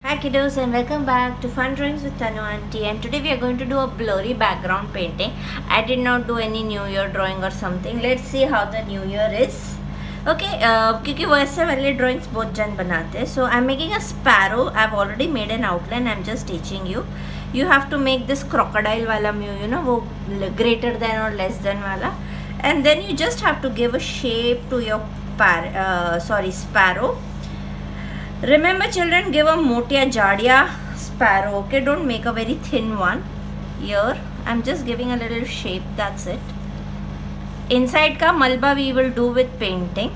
Hi kiddos and welcome back to Fun Drawings with Tanu Auntie, and today we are going to do a blurry background painting. I did not do any new year drawing or something. Let's see how the new year is. Okay, क्योंकि वैसे वाले drawings बहुत जन बनाते हैं. So I'm making a sparrow. I've already made an outline. I'm just teaching you. You have to make this crocodile वाला you know वो greater than or less than वाला, and then you just have to give a shape to your sparrow. Remember children, give a motia jadia sparrow, okay? Don't make a very thin one. Here I'm just giving a little shape, that's it. Inside ka malba we will do with painting.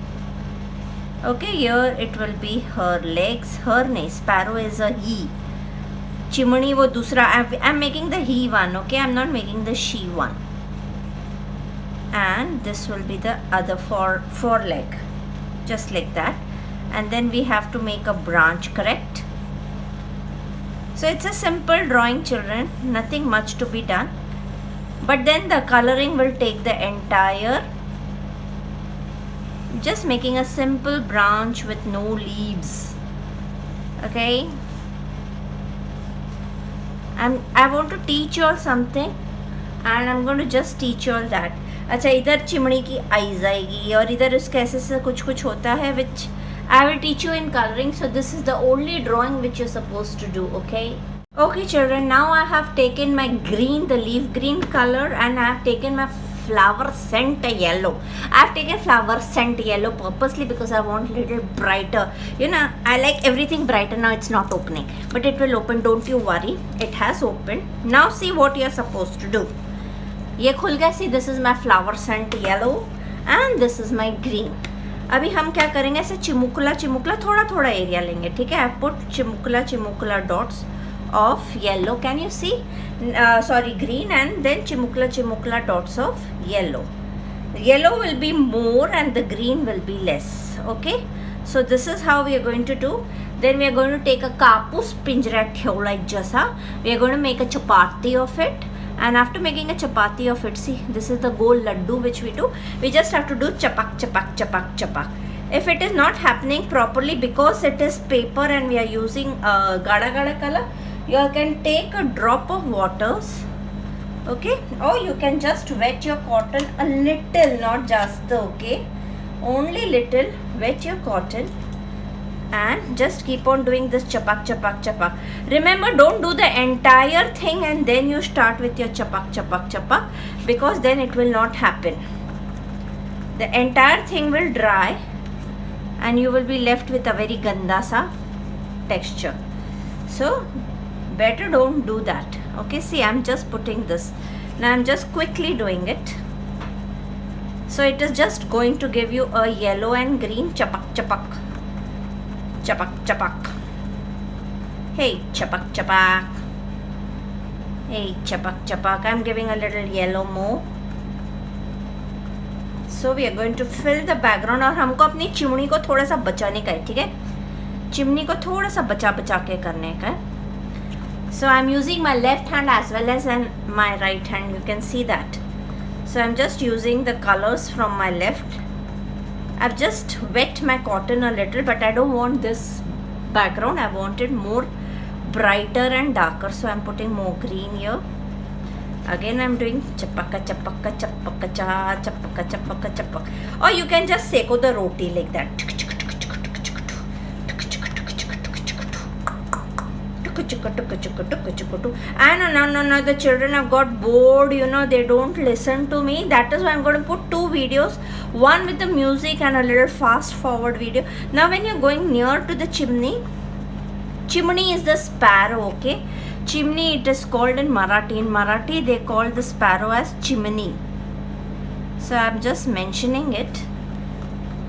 Okay, here it will be her legs. Her nahi, sparrow is a he. Chimney wo dusra. I'm making the he one, okay? I'm not making the she one. And this will be the other foreleg, just like that. And then we have to make a branch, correct? So it's a simple drawing children, nothing much to be done, but then the coloring will take the entire, just making a simple branch with no leaves. Okay, I want to teach you all something, and I'm going to just teach you all that. अच्छा, इधर chimney की eyes आएगी और इधर उसके ऐसे कुछ कुछ होता है which I will teach you in coloring. So this is the only drawing which you're supposed to do, okay? Okay children, now I have taken my green, the leaf green color, and I have taken my flower scent yellow. I have taken flower scent yellow purposely because I want little brighter. You know, I like everything brighter. Now it's not opening, but it will open, don't you worry. It has opened. Now see what you're supposed to do. ये खुल गया. See, this is my flower scent yellow and this is my green. अभी हम क्या करेंगे, ऐसे चिमुकला चिमुकला थोड़ा थोड़ा एरिया लेंगे, ठीक है? आई पुट चिमुकला चिमुकला dots of yellow, can you see, sorry green, and then चिमुकला चिमुकला dots of yellow. Yellow will be more and the green will be less. Okay, so this is how we are going to do. Then we are going to take a कापूस पिंजऱ्यात ठेवलाय जसा. We are going to make a chapati of it. And after making a chapati of it, see, this is the gold laddu which we do. We just have to do chapak, chapak, chapak, chapak. If it is not happening properly because it is paper and we are using gada gada color, you can take a drop of waters, okay? Or you can just wet your cotton a little, not just, okay? Only little, wet your cotton. And just keep on doing this chapak chapak chapak. Remember, don't do the entire thing and then you start with your chapak chapak chapak, because then it will not happen. The entire thing will dry and you will be left with a very ganda sa texture. So better don't do that. Okay, see, I'm just putting this. Now I'm just quickly doing it. So it is just going to give you a yellow and green chapak chapak. Chapak chapak. Hey, chapak chapak. Hey, chapak chapak. I'm giving a little yellow more. So we are going to fill the background. और हमको अपनी chimney को थोड़ा सा बचाने का है, ठीक है? चिमनी को थोड़ा सा बचा बचा के करने का है. So I'm using my left hand as well as my right hand. You can see that. So I'm just using the colors from my left. I've just wet my cotton a little, but I don't want this background. I want it more brighter and darker, so I'm putting more green here. Again I'm doing chapaka chapaka chapaka cha chapaka chapaka chapak. Or you can just seko the roti like that. And no, the children have got bored, you know, they don't listen to me. That is why I'm going to put two videos, one with the music and a little fast forward video. Now when you're going near to the chimney is the sparrow, okay? Chimney, it is called in Marathi. In Marathi they call the sparrow as chimney. So I'm just mentioning it.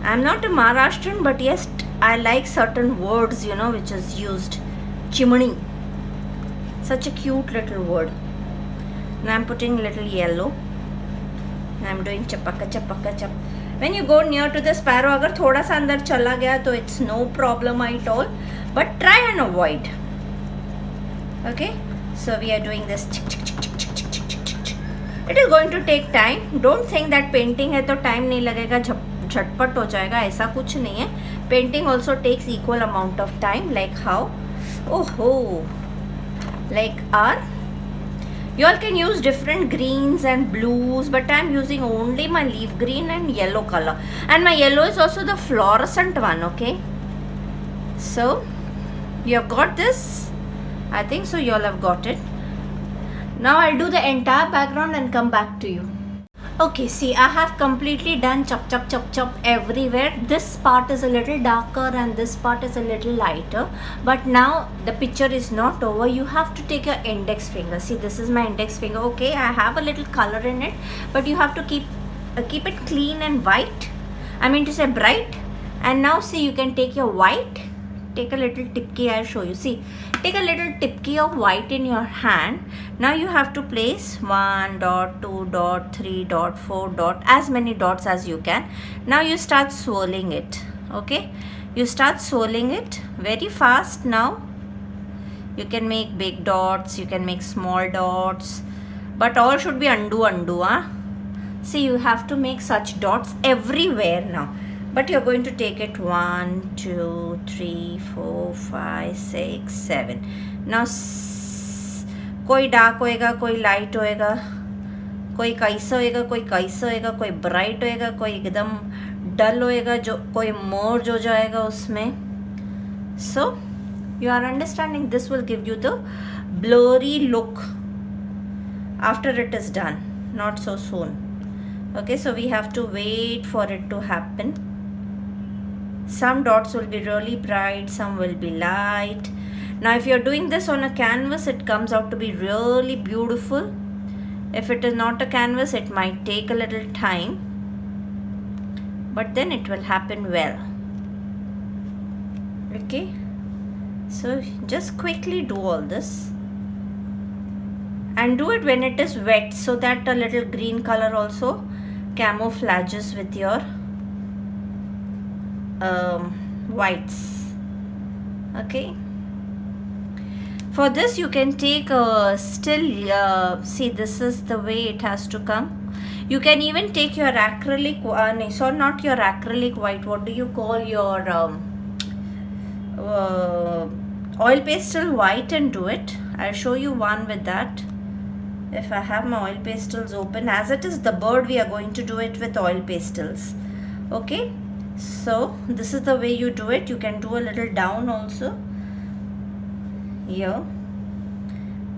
I'm not a Maharashtrian, but yes, I like certain words, you know, which is used. Chimney, such a cute little word. Now I'm putting little yellow. Now I'm doing chapaka chapaka chap. When you go near to the sparrow, अगर थोड़ा सा अंदर चला गया तो it's no problem at all, but try and avoid. Okay, so we are doing this. It is going to take time. Don't think that painting है तो time नहीं लगेगा, झटपट हो जाएगा, ऐसा कुछ नहीं है. Painting also takes equal amount of time, like how Oh, like our, you all can use different greens and blues, but I'm using only my leaf green and yellow color, and my yellow is also the fluorescent one. Okay, so you have got this, I think so. You all have got it. Now I'll do the entire background and come back to you. Okay, see, I have completely done chop chop chop chop everywhere. This part is a little darker and this part is a little lighter, but now the picture is not over. You have to take your index finger. See, this is my index finger. Okay, I have a little color in it, but you have to keep it clean and white. I mean to say bright. And now see, you can take your white, take a little tipkey. I'll show you. See, take a little tipkey of white in your hand. Now you have to place 1 dot, 2 dot, 3 dot, 4 dot, as many dots as you can. Now you start swirling it. Okay, you start swirling it very fast. Now you can make big dots, you can make small dots, but all should be undo. See, you have to make such dots everywhere now. But you're going to take it 1, 2, 3, 4, 5, 6, 7. Now कोई dark होएगा, कोई light होएगा, कोई कैसा होएगा, कोई कैसा होएगा, कोई ब्राइट होएगा, कोई एकदम डल होएगा, जो कोई मर्ज हो जाएगा उसमें. So you are understanding, this will give you the blurry look after it is done, not so soon. Okay, so we have to wait for it to happen. Some dots will be really bright, some will be light. Now if you're doing this on a canvas, it comes out to be really beautiful. If it is not a canvas, it might take a little time, but then it will happen well. Okay, so just quickly do all this and do it when it is wet, so that a little green color also camouflages with your whites. Okay, for this you can take see, this is the way it has to come. You can even take your acrylic not your acrylic white, what do you call your oil pastel white, and do it. I'll show you one with that. If I have my oil pastels open, as it is the bird, we are going to do it with oil pastels. Okay, so this is the way you do it. You can do a little down also. Here,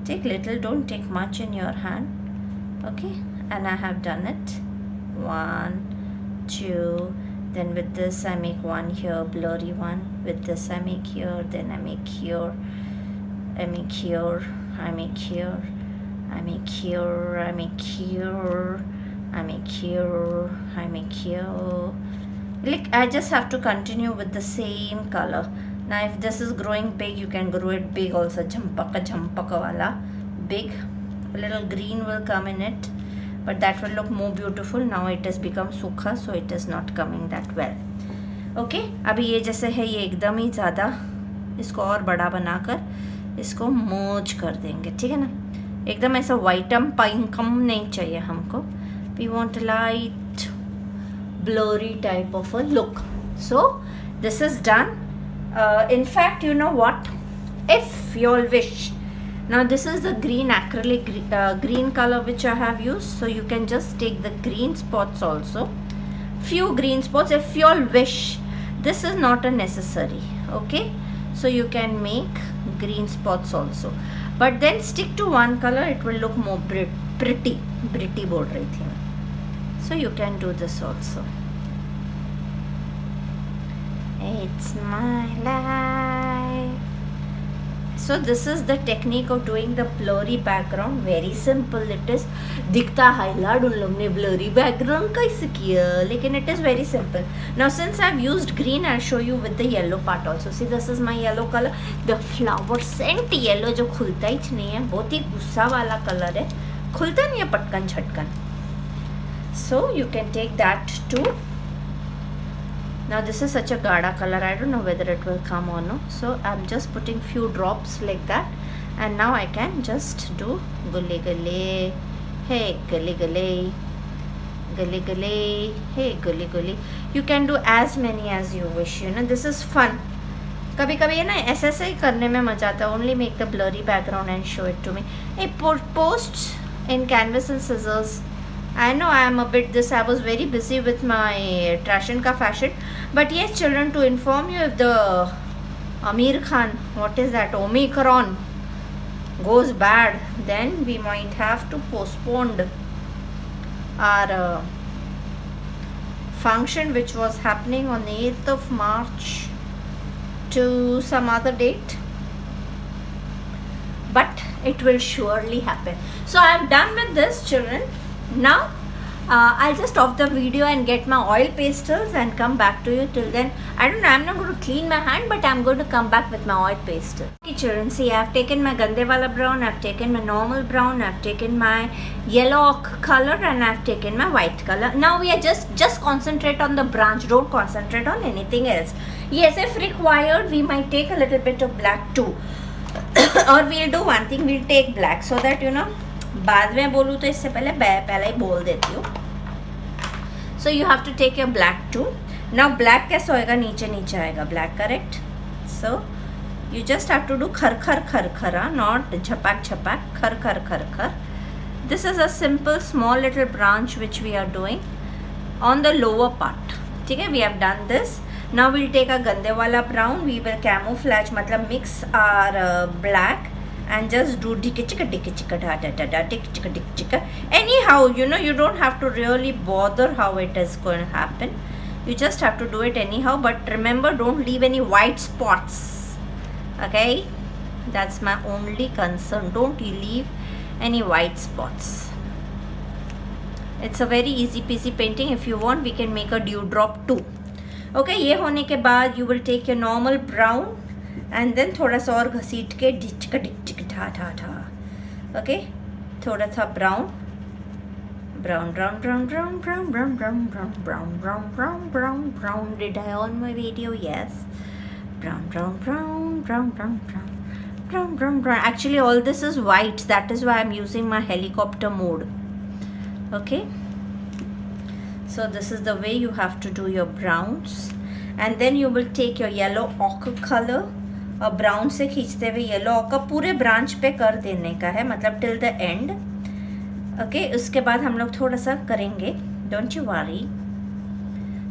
take little, don't take much in your hand. Okay, and I have done it. 1, 2, then with this I make one here, blurry one. With this I make here, then I make here, I make here, I make here, I make here, I make here, I make here, I make here. Like, I just have to continue with the same color. Now if this is growing big, you can grow it big also. Jhampaka wala big. A little green will come in it, but that will look more beautiful. Now it has become सूखा, so it is not coming that well. Okay, अभी ये जैसे है, ये एकदम ही ज़्यादा, इसको और बड़ा बनाकर इसको मर्ज कर देंगे. ठीक है ना, एकदम ऐसा वाइटम पिंकम नहीं चाहिए हमको. We want a light blurry type of a look. So this is done. In fact, you know what, if you all wish, now this is the green acrylic green color which I have used, so you can just take the green spots also, few green spots if you all wish. This is not a necessary. Okay, so you can make green spots also, but then stick to one color, it will look more pretty bold right here. So you can do this also. It's my life. So this is the technique of doing the blurry background. Very simple it is. दिखता highlight उन लोग ने blurry background कैसे किया, लेकिन it is very simple. Now since I've used green, I'll show you with the yellow part also. See, this is my yellow color. The flower scent yellow जो खुलता ही नहीं है, बहुत ही गुस्सा वाला कलर है, खुलता नहीं है पटकन छटकन. So you can take that too. Now this is such a gada color, I don't know whether it will come or no, so I'm just putting few drops like that, and now I can just do gully gully, hey gully gully, gully gully, hey gully gully. You can do as many as you wish, you know, this is fun. कभी कभी है ना ऐसे ऐसे ही करने में मजा आता है. Only make the blurry background and show it to me. A post in canvas and scissors. I know I am a bit this. I was very busy with my Trashan ka fashion. But yes, children, to inform you, if the Amir Khan, what is that, Omicron goes bad, then we might have to postpone our function which was happening on the 8th of March to some other date. But it will surely happen. So I am done with this, children. Now I'll just off the video and get my oil pastels and come back to you. Till then, I don't know, I'm not going to clean my hand, but I'm going to come back with my oil pastel. Okay children, see, I've taken my gande wala brown, I've taken my normal brown, I've taken my yellow ochre color, and I've taken my white color. Now we are just concentrate on the branch, don't concentrate on anything else. Yes, if required, we might take a little bit of black too. Or we'll do one thing, we'll take black so that, you know, बाद में बोलूँ तो इससे पहले ही बोल देती हूँ. So you have to take your black too. Now black कैसे होएगा, नीचे नीचे आएगा black, correct. So you just have to do खर खर खर खरा, नॉट झपाक झपाक, खर खर खर खर. This is a simple small little branch which we are doing on the lower part. ठीक है, we have done this. Now we'll take a गंदे वाला ब्राउन. वी विल कैमोफ्लैज, मतलब mix our black and just do dicka chicka da da da da dicka chicka. Anyhow, you know, you don't have to really bother how it is going to happen. You just have to do it anyhow, but remember, don't leave any white spots. Okay, that's my only concern. Don't you leave any white spots. It's a very easy peasy painting. If you want, we can make a dewdrop too. Okay, ये होने के बाद you will take your normal brown and then थोड़ा सा और घसीट के डिचका डिचक ठा ठा ठा. ओके, थोड़ा सा brown brown brown brown brown brown brown brown brown brown brown brown brown brown. Did I on my video? Yes. Brown brown brown brown brown brown brown brown brown. Actually all this is white, that is why I'm using my helicopter mode. Okay, so this is the way you have to do your browns. And then you will take your yellow ochre color और brown से खींचते हुए yellow occur पूरे branch पे कर देने का है, मतलब टिल द एंड. ओके, उसके बाद हम लोग थोड़ा सा करेंगे, don't you worry.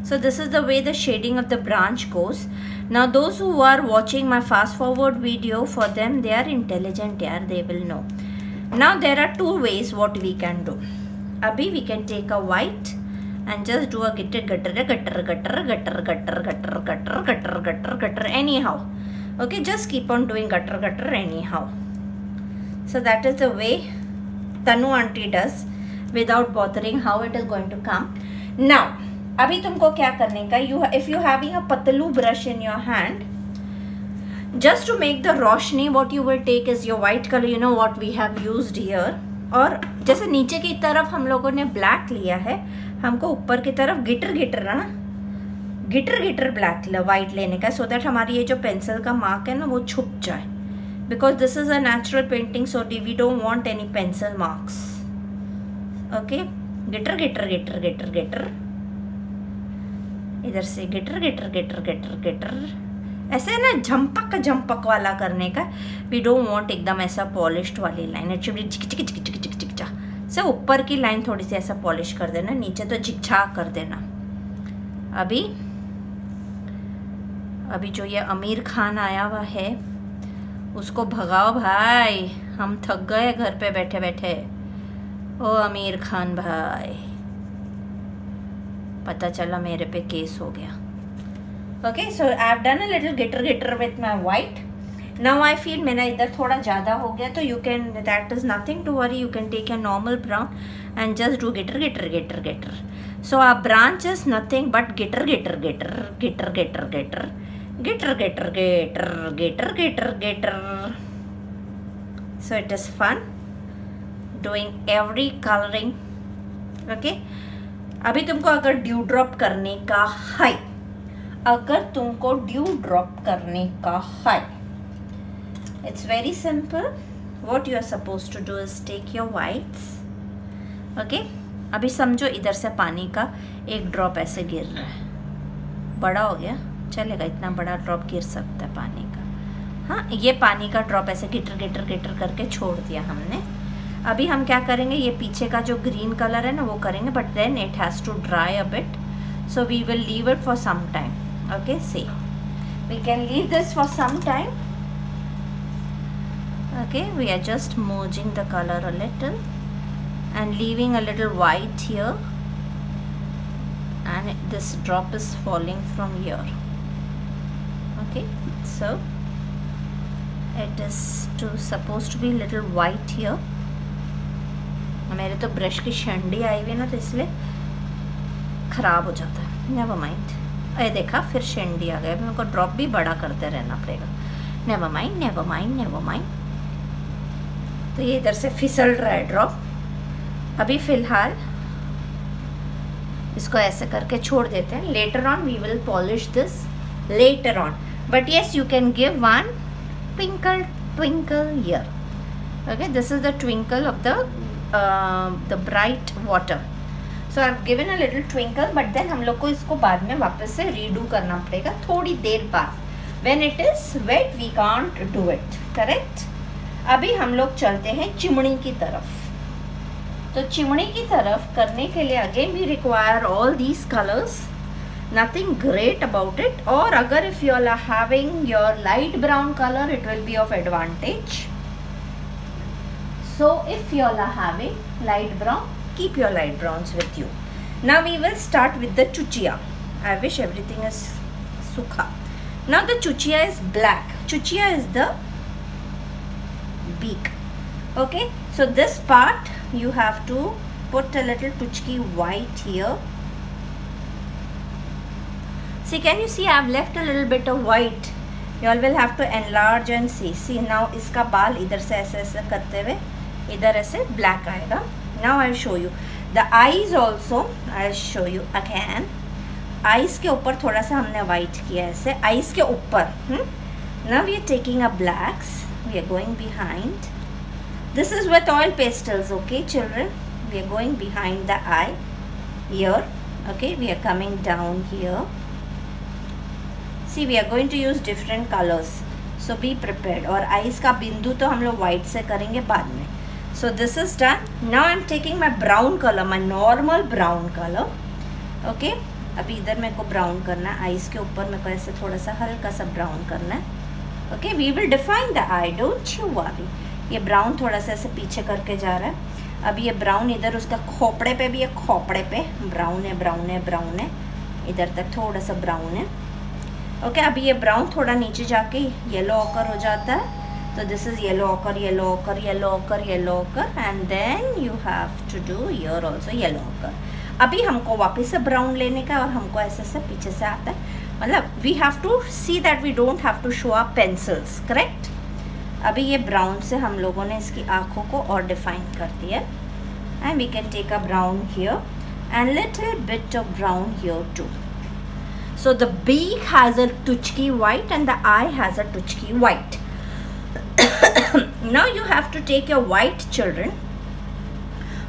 So this is the way the shading of the branch goes. Now those who are watching my fast forward video, for them they are intelligent यार, they will know. Now there are two ways what we can do. अभी we can take a white and just do a gutter gutter gutter gutter gutter gutter gutter gutter gutter gutter gutter anyhow. Okay, just keep on doing gutter gutter anyhow. So that is the way Tanu auntie does without bothering how it is going to come. Now अभी तुमको क्या करने का, if you having a patlu brush in your hand, just to make the roshni, what you will take is your white color, you know what we have used here. और जैसे नीचे की तरफ हम लोगों ने ब्लैक लिया है, हमको ऊपर की तरफ गिटर गिटर ना गिटर गिटर ब्लैक वाइट लेने का, सो दैट हमारी ये जो पेंसिल का मार्क है ना वो छुप जाए. Because this is a natural painting, so we don't want any pencil marks. Okay, गिटर गिटर गिटर गिटर गिटर, इधर से गिटर गिटर गिटर गिटर गिटर, ऐसे ना झंपक झंपक वाला करने का. वी डोंट वांट एकदम ऐसा पॉलिश्ड वाली लाइन. इट शुड बी चिक चिक चिक चिक चिक चिक चा. से ऊपर की लाइन थोड़ी सी ऐसा पॉलिश कर देना, नीचे तो झिकझाक कर देना. अभी जो ये आमिर खान आया हुआ है उसको भगाओ भाई, हम थक गए घर पे बैठे बैठे. ओ आमिर खान भाई, पता चला मेरे पे केस हो गया. Okay, so I have done a little गिटर गिटर with my white. Now I feel मेरा इधर थोड़ा ज़्यादा हो गया, तो you can, that is nothing to worry, you can take a normal brown and just do गिटर गिटर गिटर गिटर. So our branch is nothing but गिटर गिटर गिटर गिटर गिटर गिटर गिटर गिटर गिटर गिटर गिटर गिटर. So it is fun doing every colouring. Okay, अभी तुमको अगर ड्यू ड्रॉप करने का है, अगर तुमको ड्यू ड्रॉप करने का है, it's very simple. What you are supposed to do is take your whites. Okay, अभी समझो इधर से पानी का एक ड्रॉप ऐसे गिर रहा है, बड़ा हो गया, चलेगा, इतना बड़ा ड्रॉप गिर सकता है पानी का। हाँ, ये पानी का ड्रॉप ऐसे गिटर गिटर गिटर करके छोड़ दिया हमने। अभी हम क्या करेंगे, ये पीछे का जो ग्रीन कलर है ना वो करेंगे, but then it has to dry a bit, so we will leave it for some time. Okay, see we can leave this for some time. Okay, we are just merging the color a little and leaving a little white here, and this drop is falling from here. Okay, so it is supposed to be little white here. मेरे तो brush की शंडी आई हुई ना, तो इसलिए ख़राब हो जाता है। नेवर माइंड, अरे देखा फिर शंडी आ गया, मेरे को ड्रॉप भी बड़ा करते रहना पड़ेगा। Never mind, never mind, never mind. तो ये इधर से फिसल रहा है ड्रॉप। अभी फ़िलहाल इसको ऐसे करके छोड़ देते हैं। Later on we will polish this later on, but yes you can give one twinkle here. Okay, this is the twinkle of the bright water. So I've given a little twinkle, but then हम लोग को इसको बाद में वापस से redo करना पड़ेगा थोड़ी देर बाद। When it is wet we can't do it, correct? अभी हम लोग चलते हैं चिमनी की तरफ। तो चिमनी की तरफ करने के लिए again we require all these colors. Nothing great about it, or agar if you all are having your light brown color it will be of advantage. So if you all are having light brown, keep your light browns with you. Now we will start with the chuchia. I wish everything is sukha. Now the chuchia is black. Chuchia is the beak. Okay, so this part you have to put a little tuchki white here. See, can you see I have left a little bit of white? You all will have to enlarge and see. See now इसका बाल इधर से ऐसे ऐसे करते हुए इधर ऐसे black आएगा. Now I'll show you the eyes also. I'll show you again. Eyes के ऊपर थोड़ा सा हमने white किया ऐसे eyes के ऊपर. Now we are taking a blacks. We are going behind. This is with oil pastels, okay, children. We are going behind the eye here. Okay, we are coming down here. See, we are going to use different colors, so be prepared. और eyes का बिंदु तो हम लोग white से करेंगे बाद में. So this is done. Now I am taking my brown color, my normal brown color. Okay, अभी इधर मेरे को brown करना है, eyes के ऊपर मेरे को ऐसे थोड़ा सा हल्का सा brown करना है. Okay, we will define the eye, don't you worry. ये brown थोड़ा सा ऐसे पीछे करके जा रहा है. अब ये brown इधर उसका खोपड़े पे भी है, खोपड़े पे brown है, brown है, brown है, इधर तक थोड़ा सा brown है. ओके अभी ये ब्राउन थोड़ा नीचे जाके येलो ऑकर हो जाता है, तो this is yellow ochre, yellow ochre, yellow ochre, yellow ochre, and then you have to do your also yellow ochre. अभी हमको वापस से ब्राउन लेने का, और हमको ऐसे से पीछे से आता है, मतलब we have to see that we don't have to show up pencils, correct. अभी ये ब्राउन से हम लोगों ने इसकी आँखों को और डिफाइन कर दिया, and we can take a brown here and little bit of brown here too. So the beak has a tuchki white and the eye has a tuchki white. Now you have to take your white children.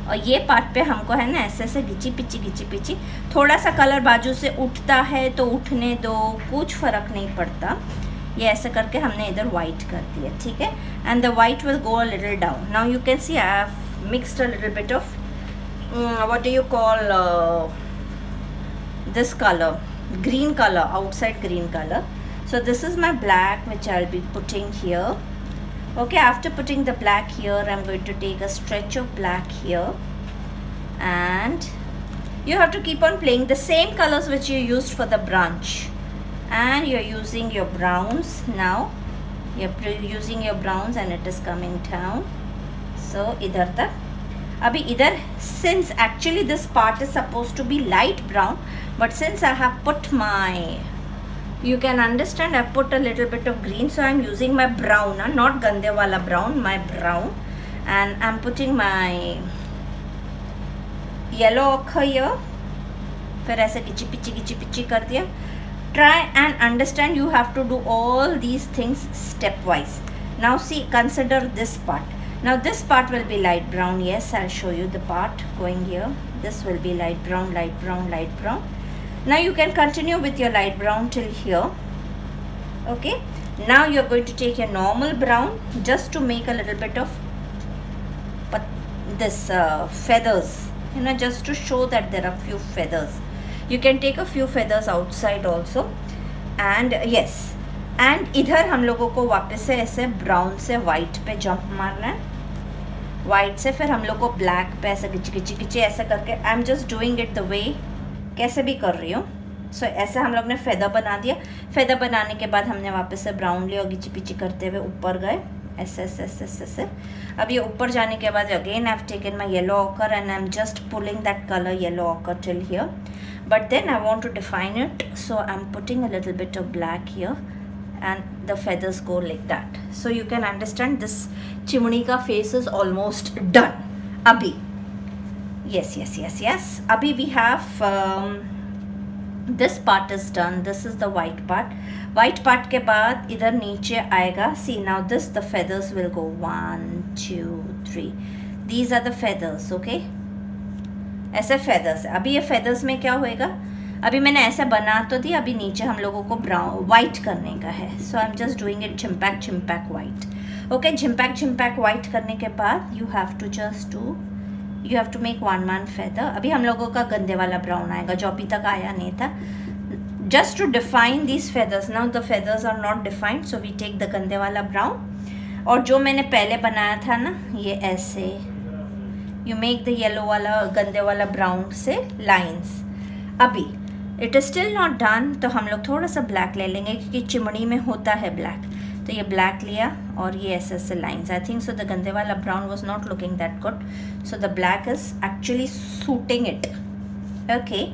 और ये part पे हमको है ना ऐसे ऐसे घिची peachy थोड़ा सा कलर बाजू से उठता है तो उठने दो, कुछ फ़र्क नहीं पड़ता. ये ऐसे करके हमने इधर वाइट कर दिया, ठीक है. And the white will go a little down. Now you can C I have mixed a little bit of what do you call this colour, green color, outside green color. So this is my black which I'll be putting here. Okay, after putting the black here I'm going to take a stretch of black here, and you have to keep on playing the same colors which you used for the branch, and you're using your browns. Now you're using your browns and it is coming down, so idhar tak. अभी इधर since actually this part is supposed to be light brown, but since I have put my, you can understand, I put a little bit of green, so I'm using my brown, not gande wala brown, my brown, and I'm putting my yellow ochre here. फिर ऐसे किची peachy कर दिया. Try and understand, you have to do all these things stepwise. Now see, consider this part. Now this part will be light brown. Yes, I'll show you the part going here. This will be light brown, light brown, light brown. Now you can continue with your light brown till here. Okay, now you're going to take your normal brown just to make a little bit of this feathers, you know, just to show that there are few feathers. You can take a few feathers outside also. And yes, and इधर हम लोगों को वापस से ऐसे brown से white पे jump मारना है, वाइट से फिर हम लोग को ब्लैक पे ऐसे गिची ऐसा करके, आई am just doing it the way कैसे भी कर रही हूँ. सो ऐसे हम लोग ने फेदर बना दिया. फेदर बनाने के बाद हमने वापस से ब्राउन लिया और गिची पिची करते हुए ऊपर गए ऐसे ऐसे ऐसे ऐसे ऐसे. अब ये ऊपर जाने के बाद again I have taken my yellow ochre and I am just pulling that colour yellow occur till here. But then I want to define it, so I'm putting a little bit of black here and the feathers go like that. So you can understand this chimney ka face is almost done. Abhi, yes. Abhi we have this part is done. This is the white part. White part के बाद इधर नीचे आएगा. See now this, the feathers will go 1 2 3. These are the feathers, okay? ऐसे feathers. अभी ये feathers में क्या होएगा, अभी मैंने ऐसे बना तो दी, अभी नीचे हम लोगों को ब्राउन वाइट करने का है. So I am just doing it झिम्पैक वाइट. ओके, झिम्पैक वाइट करने के बाद you have to make one feather. अभी हम लोगों का गंदे वाला ब्राउन आएगा जो अभी तक आया नहीं था. Just to define these feathers. Now the feathers are not defined, so we take the गंदे वाला ब्राउन. और जो मैंने पहले बनाया था ना, ये ऐसे यू मेक द येलो वाला गंदे वाला ब्राउन से लाइंस. अभी it is still not done, तो हम लोग थोड़ा सा ब्लैक ले लेंगे क्योंकि चिमनी में होता है ब्लैक. तो ये ब्लैक लिया और ये ऐसे ऐसे lines. I think so the गंदे वाला brown was not looking that good, so the black is actually suiting it. Okay,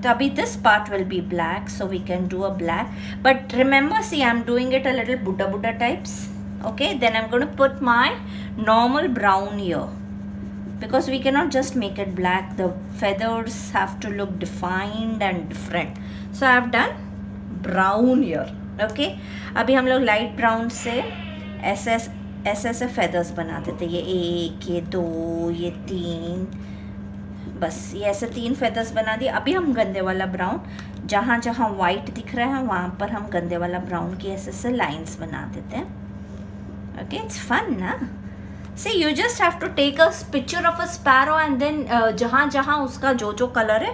तो अभी this part will be black, so we can do a black. But remember, see I am doing it a little बुड्ढा types. Okay, then I am going to put my normal brown here, because we cannot just make it black. The feathers have to look defined and different. So I have done brown here. Okay, अभी हम लोग light brown से ऐसे feathers बना देते. ये 1, ये 2, ये 3, बस ये ऐसे 3 फेदर्स बना दिए. अभी हम गंदे वाला ब्राउन, जहाँ जहाँ वाइट दिख रहा है वहाँ पर हम गंदे वाला ब्राउन की ऐसे लाइंस बना देते हैं. ओके, इट्स फन ना. See, you just have to take a picture of a sparrow and then जहाँ जहाँ उसका जो कलर है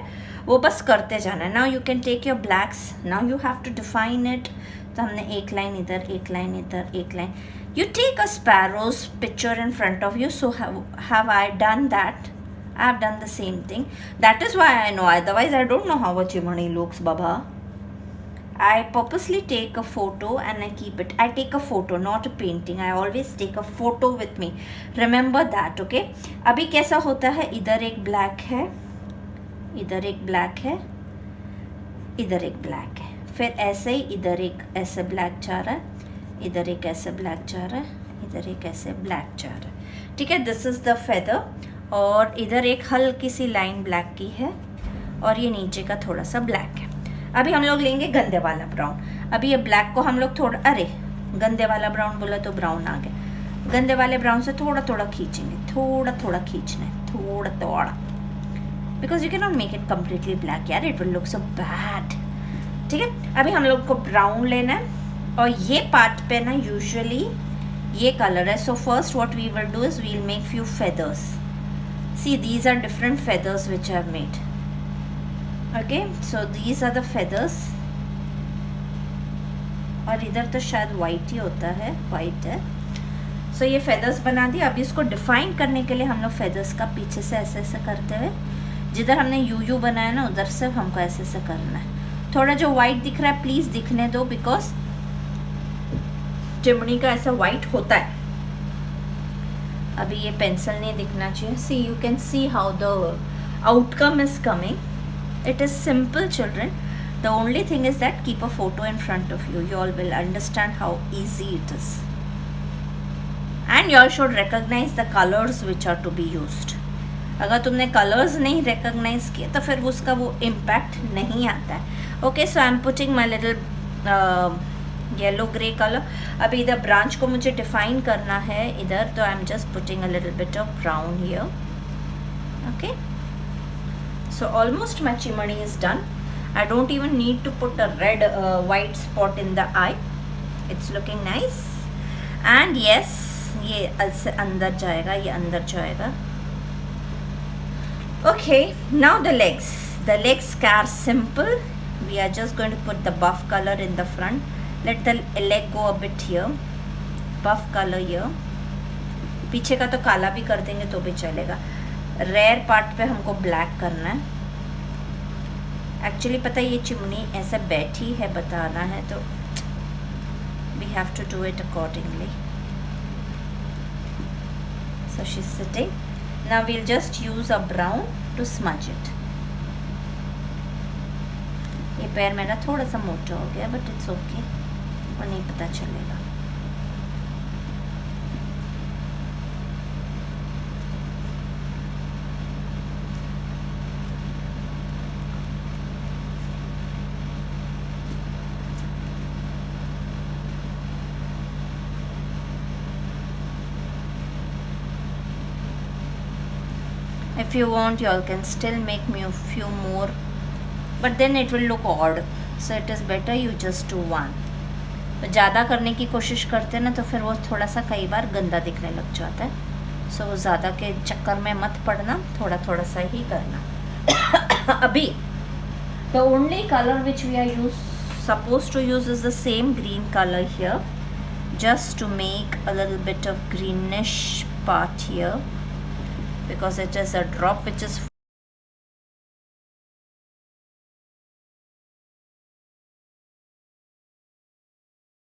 वो बस करते जाना है. Now you can take your blacks. Now you have to define it. तो हमने एक लाइन इधर, एक लाइन इधर, एक line. You take a sparrow's picture in front of you. So have I done that? I have done the same thing. That is why I know. Otherwise, I don't know how a chimney looks, Baba. I purposely take a photo and I keep it. I take a photo, not a painting. I always take a photo with me. Remember that, okay? अभी कैसा होता है, इधर एक black है, इधर एक black है, इधर एक ब्लैक है, फिर ऐसे ही इधर एक ऐसे ब्लैक जा रहा है, इधर एक ऐसे ब्लैक जा रहा है, इधर एक ऐसे ब्लैक जा रहा है. ठीक है, दिस इज़ द फेदर. और इधर एक हल्की सी लाइन ब्लैक की है और ये नीचे का थोड़ा सा ब्लैक है. अभी हम लोग लेंगे गंदे वाला ब्राउन. अभी ये ब्लैक को हम लोग थोड़ा, अरे गंदे वाला ब्राउन बोला तो ब्राउन आ गया. गंदे वाले ब्राउन से थोड़ा खींचेंगे, थोड़ा खींचना है, थोड़ा, because you can not make it completely black यार, it will look so bad. ठीक है, अभी हम लोग को ब्राउन लेना है और ये पार्ट पे ना यूजुअली ये कलर है. So first what we will do is we will make few feathers. See these are different feathers which I have made. Okay, so these are the feathers. और इधर तो शायद वाइट ही होता है, वाइट है. सो ये फेदर्स बना दिया. अभी इसको डिफाइन करने के लिए हम लोग फेदर्स का पीछे से ऐसे ऐसे करते हुए, जिधर हमने यू बनाया ना उधर से हमको ऐसे ऐसे करना है. थोड़ा जो वाइट दिख रहा है प्लीज़ दिखने दो, बिकॉज चिमनी का ऐसा वाइट होता है. अभी ये पेंसिल नहीं दिखना चाहिए. See you can see how the outcome is coming. It is simple, children. The only thing is that keep a photo in front of you. You all will understand how easy it is. And you all should recognize the colors which are to be used. अगर तुमने colors नहीं recognize किए तो फिर उसका वो impact नहीं आता है. Okay, so I am putting my little yellow grey color. अभी इधर branch को मुझे define करना है इधर, तो I am just putting a little bit of brown here. Okay. So almost my chimney is done. I don't even need to put a red white spot in the eye. It's looking nice. And yes, ये अंदर जाएगा, ये अंदर जाएगा. Okay, now the legs. The legs are simple. We are just going to put the buff color in the front. Let the leg go a bit here. Buff color here. पीछे का तो काला भी कर देंगे तो भी चलेगा. रेयर पार्ट पे हमको ब्लैक करना है. एक्चुअली पता है ये चिमनी ऐसे बैठी है, बताना है तो we have to do it accordingly. So she's sitting. Now we'll just use a brown to smudge it. ये पैर मेरा थोड़ा सा मोटा हो गया, but it's okay. वो नहीं पता चलेगा. If you want, you all can still make me a few more, but then it will look odd. So it is better you just do one. तो ज़्यादा करने की कोशिश करते हैं ना तो फिर वो थोड़ा सा कई बार गंदा दिखने लग जाता है. सो वो ज़्यादा के चक्कर में मत पड़ना, थोड़ा थोड़ा सा ही करना. अभी the only color which we are supposed to use is the same green color here, just to make a little bit of greenish part here, because it is a drop which is